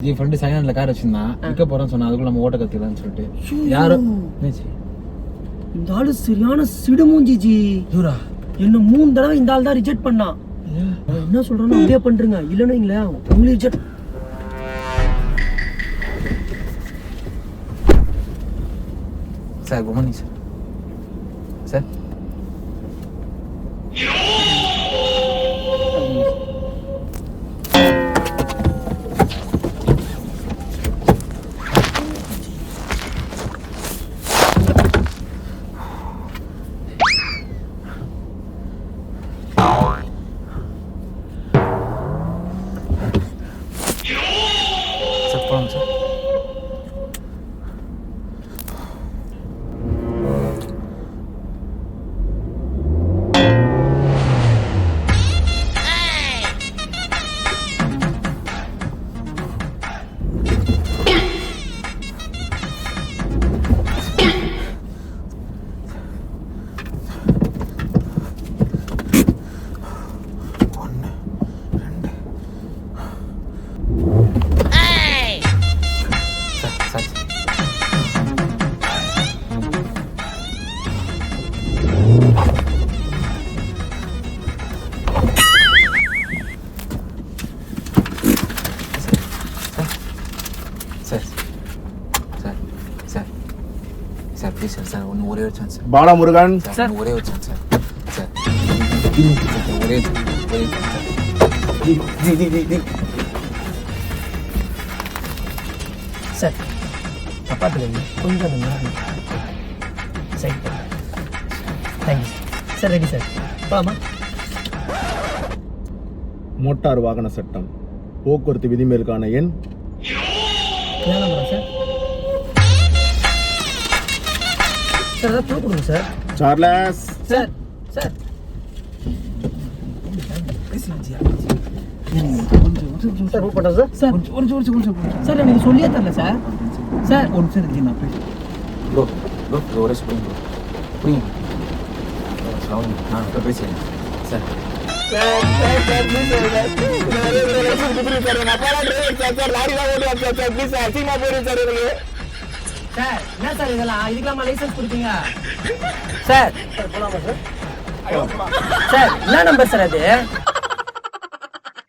என் friend second car வச்சிருந்தான் விற்க போறேன்னு சொன்னா அதுக்குள்ள நம்ம ஓட்ட கத்துக்கலாம்னு சொல்லிட்டு யாரும் இந்த ஆளு சரியான சிடுமூஞ்சி ஜி. என்ன 3 தடவை இந்த ஆள் தான் ரிஜெக்ட் பண்ணான். என்ன சொல்றேன்னு அப்படியே பண்றீங்க, இல்லன்னு வைங்களேன் உங்களுக்கு reject. Sir good morning sir. Sir போகலாம் சார். சார் ப்ளீஸ் சார் ஒன்று ஒரே ஒரு சான்ஸ் சார். பாலமுருகன் சார் ஒரே ஒரு சான்ஸ் சார். சார் ஒரே சான்ஸ் சார். சார் தப்பாத்துல கொஞ்சம் side thank you sir. Ready sir, போலாமா? மோட்டார் வாகன சட்டம் போக்குவரத்து விதிமீறலுக்கான எண் சார். சார் ஏதாவது ப்ளூ கொடுங்க sir. Charles sir sir sir route பண்ணா சார். சார் சார் எனக்கு சொல்லியே தரல சார். சார் ஒரு நிமிஷம் நான் பேச ப்ரோ ஒரே புரியுங்க புரியுங்க நான் இப்போ பேசுகிறேன் சார். சார் என்ன சார் இதெல்லாம், இதுக்கெல்லாம் லைசன்ஸ் கொடுப்பீங்க சார்? போலாமா சார்? சார் என்ன நம்பர் சார் அது?